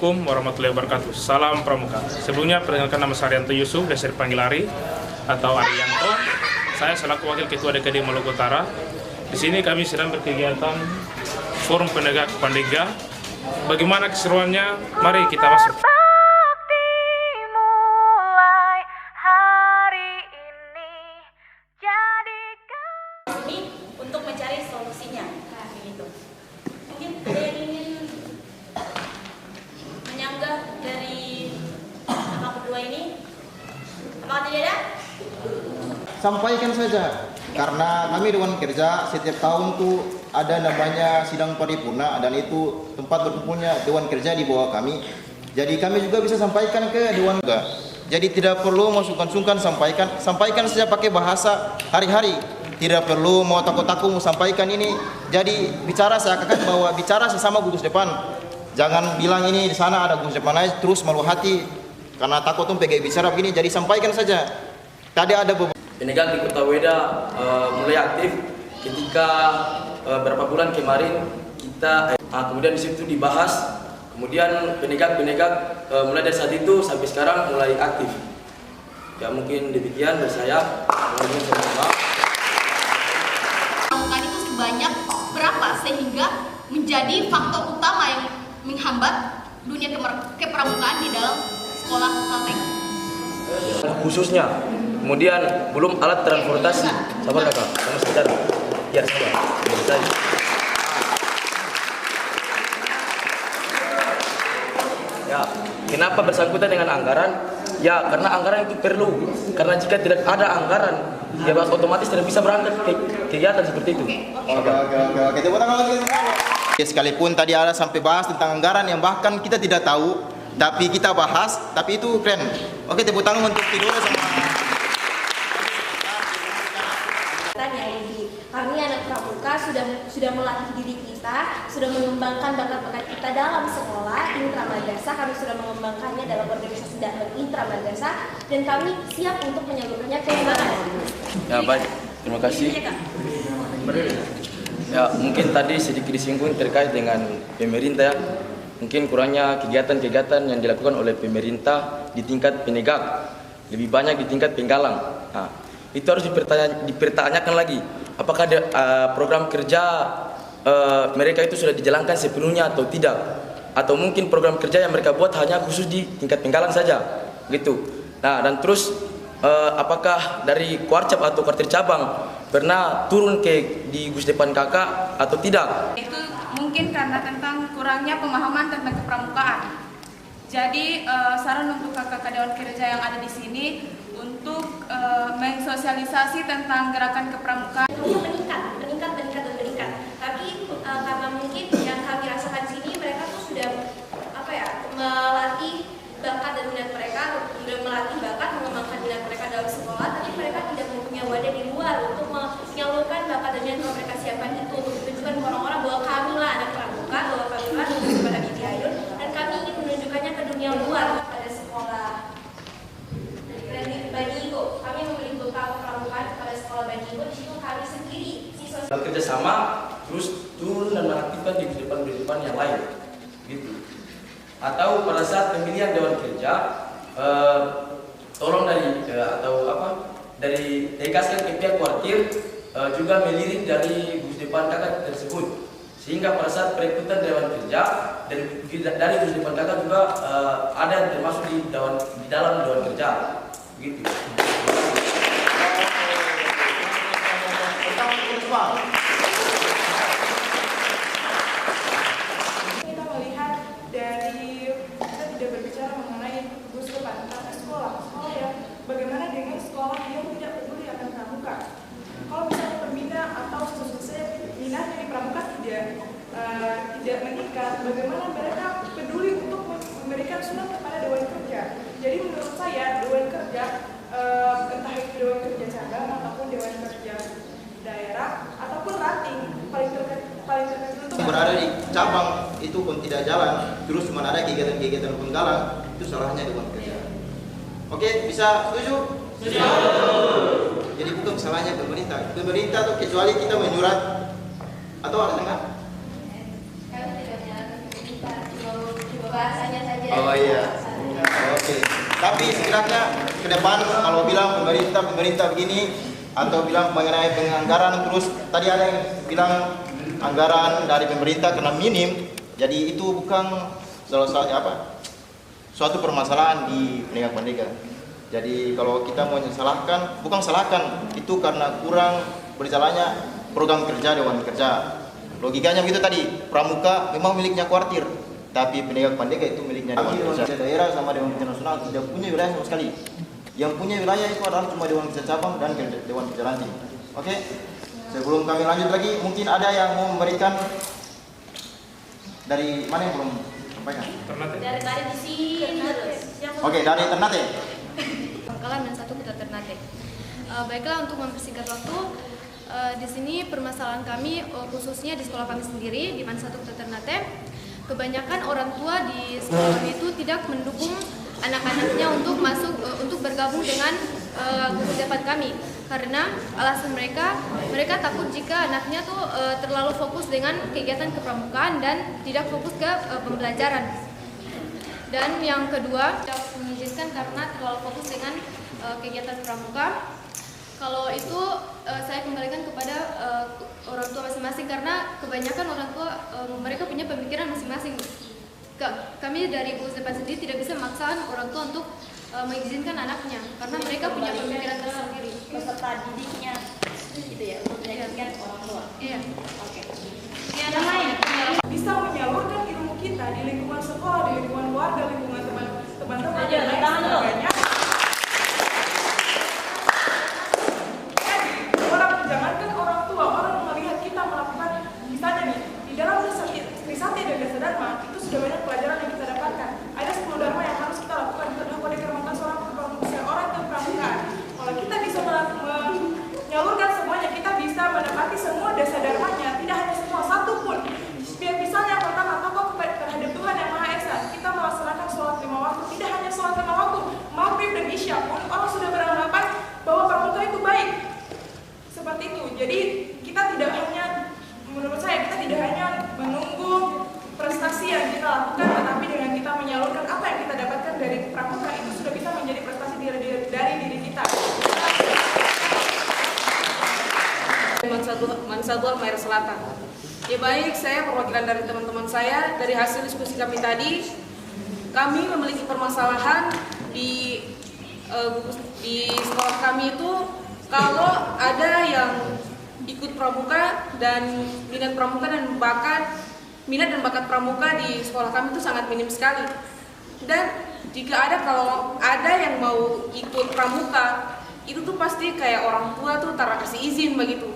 Assalamualaikum warahmatullahi wabarakatuh. Salam Pramuka. Sebelumnya perkenalkan, nama saya Arianto Yusuf, biasa dipanggil Ari atau Arianto. Saya selaku Wakil Ketua DKD Maluku Utara. Di sini kami sedang berkegiatan Forum Penegak Pandega. Bagaimana keseruannya? Mari kita masuk. Untuk mencari solusinya, begitu. Mungkin ada yang ingin menyanggah dari kakak berdua ini? Apakah tidak ada? Sampaikan saja, karena kami Dewan Kerja setiap tahun tuh ada namanya sidang paripurna, dan itu tempat berkumpulnya Dewan Kerja di bawah kami. Jadi kami juga bisa sampaikan ke Dewan juga. Jadi tidak perlu mau sungkan-sungkan sampaikan saja pakai bahasa hari-hari. Tidak perlu mau takut-takut mau sampaikan ini. Jadi bicara seakan-akan bahwa bicara sesama gugus depan. Jangan bilang ini di sana ada gugus depan aja terus malu hati karena takut tuh pegang bicara begini. Jadi sampaikan saja. Tadi ada Penegak di Kota Weda mulai aktif ketika beberapa bulan kemarin kita kemudian di situ dibahas. Kemudian penegak mulai dari saat itu sampai sekarang mulai aktif. Ya mungkin demikian dari saya. Banyak berapa sehingga menjadi faktor utama yang menghambat dunia kepramukaan di dalam sekolah Kalteng Khususnya, kemudian belum alat transportasi. Sabar kakak, kamu sadar? Ya sabar. Ya, kenapa bersangkutan dengan anggaran? Ya, karena anggaran itu perlu. Karena jika tidak ada anggaran, ya otomatis tidak bisa berangkat ke kegiatan seperti itu. Oke, tepuk tangan lagi. Ya, sekalipun tadi ada sampai bahas tentang anggaran yang bahkan kita tidak tahu, tapi kita bahas, tapi itu keren. Oke, tepuk tangan untuk tidur semua. Kami anak pramuka sudah melatih diri kita, sudah mengembangkan bakat-bakat kita dalam sekolah intramadrasah. Kami sudah mengembangkannya dalam organisasi intramadrasah, dan kami siap untuk menyalurkannya ke mana. Ya baik, terima kasih. Ya mungkin tadi sedikit disinggung terkait dengan pemerintah ya. Mungkin kurangnya kegiatan-kegiatan yang dilakukan oleh pemerintah di tingkat penegak, lebih banyak di tingkat penggalang. Nah, itu harus dipertanyakan lagi. Apakah program kerja mereka itu sudah dijalankan sepenuhnya atau tidak? Atau mungkin program kerja yang mereka buat hanya khusus di tingkat penggalang saja, gitu. Nah, dan terus apakah dari Kuarcap atau Kuartir Cabang pernah turun di Gus Depan Kakak atau tidak? Itu mungkin karena tentang kurangnya pemahaman tentang kepramukaan. Jadi saran untuk kakak Dewan Kerja yang ada di sini untuk mensosialisasi tentang gerakan kepramukaan. meningkat. Tapi karena mungkin yang kami rasakan sini, mereka tuh sudah melatih bakat dan minat mereka, sudah melatih bakat mengembangkan minat mereka dalam sekolah, tapi mereka tidak mempunyai wadah di luar untuk menyalurkan bakat dan minat yang mereka siapkan itu untuk menunjukkan ke orang-orang bahwa kami lah anak pramuka, bahwa kami lah lulus pada Bidiayun, dan kami ingin menunjukkannya ke dunia luar pada sekolah. Banigo, kami memberi bekal pramukaan kepada sekolah Banigo. Di situ kami sendiri siswa kerjasama terus turun dan mengaktifkan di depan yang lain, gitu. Atau pada saat pemilihan Dewan Kerja, tolong dari dikasihkan ke pihak kuartir juga melirik dari Gus Depan Kakak tersebut, sehingga pada saat perekrutan Dewan Kerja dari Gus Depan Kakak juga ada yang termasuk di dalam Dewan Kerja, gitu. Kita melihat dari kita tidak berbicara mengenai Gus Depan, tapi sekolah ya. Bagaimana dengan sekolah yang tidak peduli akan pramuka? Kalau misalnya pembina atau siswa-siswa minatnya di pramuka tidak meningkat, bagaimana mereka peduli untuk memberikan surat kepada Dewan Kerja? Jadi menurut saya Dewan Kerja, entah itu Dewan Kerja cabang ataupun Dewan Kerja daerah ataupun ranting, paling terkait itu berada di cabang itu pun tidak jalan, terus cuma ada kegiatan-kegiatan penggalang, itu salahnya Dewan Kerja. Oke, bisa setuju? Setuju. Jadi bukan salahnya pemerintah. Pemerintah tuh kecuali kita menyurat atau ada dengar? Kami tidak menyalahkan pemerintah, cuma bahasanya saja Oh iya. Oke. Tapi setidaknya ke depan kalau bilang pemerintah begini atau bilang mengenai penganggaran, terus tadi ada yang bilang anggaran dari pemerintah kena minim, jadi itu bukan suatu permasalahan di pendidikan. Jadi kalau kita mau salahkan, bukan salahkan, itu karena kurang berjalannya program kerja Dewan Kerja. Logikanya begitu tadi, pramuka memang miliknya kuartir, tapi pendidikan itu miliknya Dewan Kerja. Daerah sama Dewan Kerja Nasional tidak punya wilayah sama sekali. Yang punya wilayah itu adalah cuma Dewan Kerja Cabang dan Dewan Kerja Ranting. Oke? Sebelum kami lanjut lagi, mungkin ada yang mau memberikan dari mana yang belum sampaikan? Dari tadi di sini terus. Oke, dari Ternate. Pangkalan dan satu Kota Ternate. Baiklah, untuk mempersingkat waktu, di sini permasalahan kami khususnya di sekolah kami sendiri di Mansatu Kota Ternate, kebanyakan orang tua di sekolah kami itu tidak mendukung anak-anaknya untuk untuk bergabung dengan gugus depan kami, karena alasan mereka takut jika anaknya tuh terlalu fokus dengan kegiatan kepramukaan dan tidak fokus ke pembelajaran. Dan yang kedua, tidak mengizinkan karena terlalu fokus dengan kegiatan pramuka. Kalau itu saya kembalikan kepada orang tua masing-masing, karena kebanyakan orang tua mereka punya pemikiran masing-masing. Kami dari gugus depan sendiri tidak bisa memaksakan orang tua untuk mengizinkan anaknya, karena mereka punya pemikiran tersendiri. Peserta didiknya gitu ya, untuk menyaksikan orang tua. Iya. Oke. Ini ada lain. Bisa menyalurkan ilmu kita di lingkungan sekolah, di lingkungan keluarga, lingkungan teman-teman Ayo, dan lain tangan dulu. sebagainya. Jangankan orang tua, orang melihat kita melakukan, misalnya nih, di dalam Trisakti dan Dasa Dharma itu sudah banyak pelajaran yang kita dapatkan. Ada 10 dharma yang harus kita lakukan. Itu adalah kode kehormatan seorang pramuka. Kalau kita bisa menyalurkan semuanya, kita bisa menepati semua dasa dharmanya, tidak hanya semua, satu pun. Biar misalnya yang pertama, tokoh terhadap Tuhan Yang Maha Esa, kita melaksanakan sholat 5 waktu. Tidak hanya sholat 5 waktu, maghrib dan isya pun orang sudah beranggapan bahwa pramuka itu baik. Seperti itu. Jadi kita tidak hanya, menurut saya, kita tidak hanya menunggu prestasi yang kita lakukan, tetapi dengan kita menyalurkan apa yang kita dapatkan dari pramuka, itu sudah bisa menjadi prestasi dari diri kita. Mansatu Halmahera Selatan. Ya baik, saya perwakilan dari teman-teman saya. Dari hasil diskusi kami tadi, kami memiliki permasalahan di sekolah kami itu, kalau ada yang ikut pramuka dan minat dan bakat pramuka di sekolah kami itu sangat minim sekali. Dan kalau ada yang mau ikut pramuka, itu tuh pasti kayak orang tua tuh kasih izin begitu.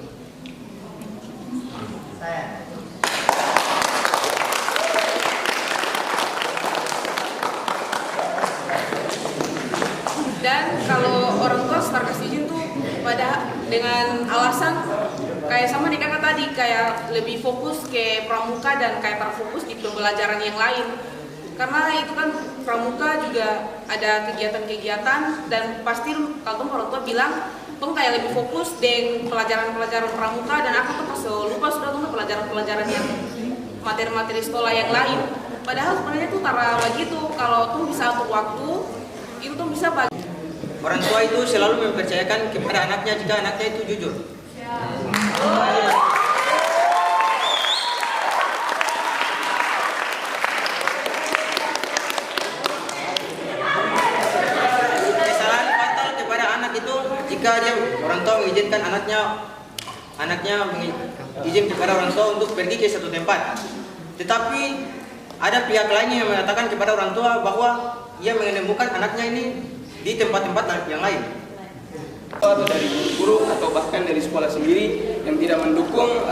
Dan kalau orang tua kasih izin tuh dengan alasan kayak sama nih kakak tadi, kayak lebih fokus ke pramuka dan kayak terfokus di pembelajaran yang lain. Karena itu kan pramuka juga ada kegiatan-kegiatan, dan pasti kalau orang tua bilang tuh kayak lebih fokus dengan pelajaran-pelajaran pramuka, dan aku tuh pas lupa sudah tuh pelajaran-pelajaran yang materi-materi sekolah yang lain. Padahal sebenarnya tuh lagi tuh kalau tuh bisa atur waktu, itu tuh bisa bagi. Orang tua itu selalu mempercayakan kepada anaknya jika anaknya itu jujur. Kesalahan fatal kepada anak itu jika orang tua mengizinkan anaknya izin kepada orang tua untuk pergi ke satu tempat. Tetapi ada pihak lainnya yang mengatakan kepada orang tua bahwa ia menemukan anaknya ini di tempat-tempat yang lain. Atau dari guru atau bahkan dari sekolah sendiri yang tidak mendukung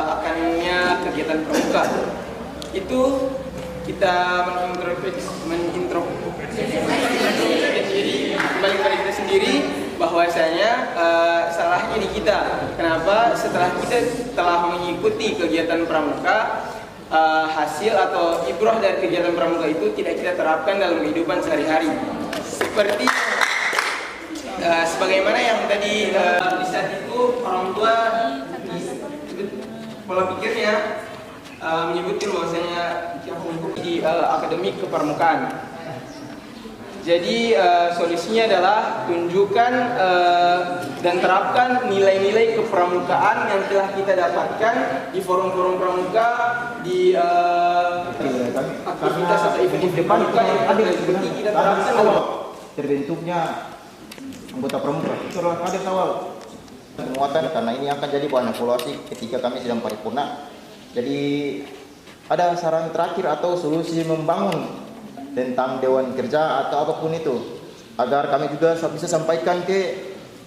akannya kegiatan pramuka, itu kita mengintrospeksi diri, kembali kepada kita sendiri, bahwasanya salahnya di kita. Kenapa setelah kita telah mengikuti kegiatan pramuka, hasil atau ibrah dari kegiatan pramuka itu tidak kita terapkan dalam kehidupan sehari-hari. Seperti sebagaimana yang tadi di saat itu orang tua pola pikirnya menyebutkan bahwasanya di akademik kepramukaan. Jadi solusinya adalah tunjukkan dan terapkan nilai-nilai kepramukaan yang telah kita dapatkan di forum-forum pramuka, di aktivitas atau event-event pramuka yang ada seperti kita terapkan. Terbentuknya anggota pramuka itu adalah kader awal penguatan, karena ini akan jadi bahan evaluasi ketika kami sedang paripurna. Jadi ada saran terakhir atau solusi membangun tentang Dewan Kerja atau apapun itu, agar kami juga bisa sampaikan ke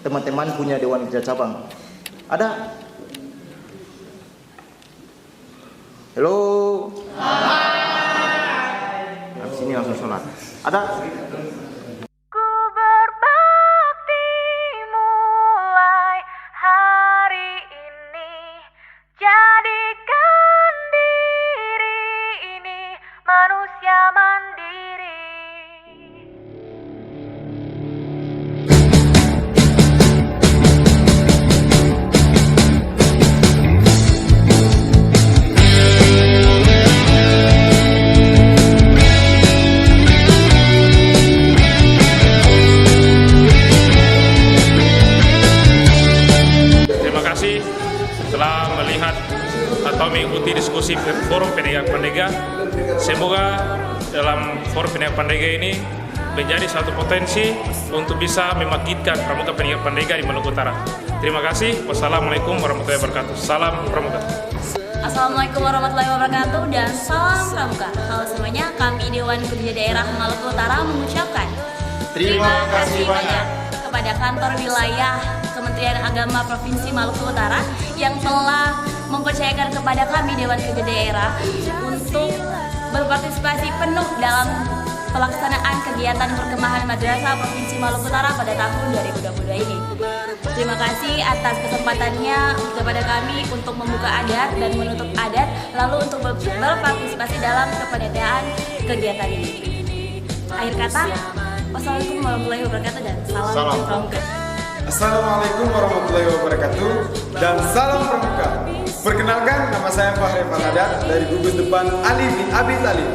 teman-teman punya Dewan Kerja cabang. Ada? Halo? Hai. Habis ini langsung sholat. Ada? Setelah melihat atau mengikuti diskusi forum Pendega, semoga dalam forum Pendega ini menjadi satu potensi untuk bisa membangkitkan pramuka Pendega di Maluku Utara. Terima kasih. Wassalamualaikum warahmatullahi wabarakatuh. Salam pramuka. Assalamualaikum warahmatullahi wabarakatuh dan salam pramuka. Halo semuanya, kami Dewan Kerja Daerah Maluku Utara mengucapkan terima kasih banyak kepada kantor wilayah Kementerian Agama Provinsi Maluku Utara yang telah mempercayakan kepada kami Dewan Kerja Daerah untuk berpartisipasi penuh dalam pelaksanaan kegiatan perkemahan madrasah Provinsi Maluku Utara pada tahun 2022 ini. Terima kasih atas kesempatannya kepada kami untuk membuka adat dan menutup adat, lalu untuk berpartisipasi dalam kepanitiaan kegiatan ini. Akhir kata, wassalamualaikum warahmatullahi wabarakatuh dan salam pramuka. Assalamualaikum warahmatullahi wabarakatuh dan salam pramuka. Perkenalkan, nama saya Fahri Fanadat dari gugus depan Ali bin Abi Thalib.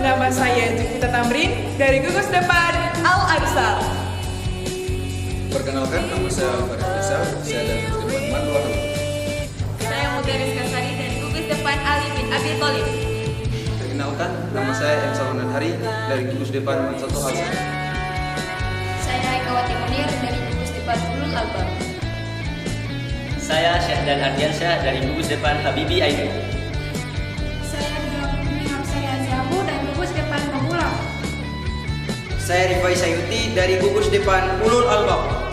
Nama saya Jupita Tamrin dari gugus depan Al-Ansar. Perkenalkan, nama saya Farid Faisal, saya dari gugus depan Mandua. Saya Mugaris Kasari dari gugus depan Ali bin Abi Thalib. Perkenalkan, nama saya M. Salman Hari dari gugus depan Mansatu Hasan. Saya Haikawati Munir dari gugus depan Ulul Albab. Saya Syahdan Ardiansyah dari gugus depan Habibi Ainu. Saya Nurul Hamsaya Zamu dari gugus depan Pemula. Saya Rifai Sayuti dari gugus depan Ulul Albab.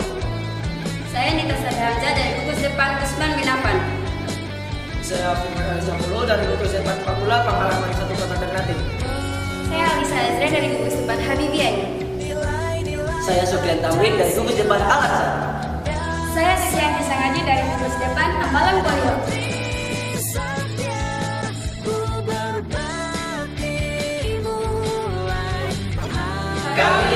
Saya Nita Sadarja dari gugus depan Usman bin Affan. Saya Firman Zamulo dari gugus depan Pemula Pengalaman 1 Kota Ternate. Saya Alisa Azra dari gugus depan Habibi Ainu. Saya Sofian Tamrin dari gugus depan Al-Ansar. Saya Sisianti Sangaji dari gugus depan Hambalang Polio. Kami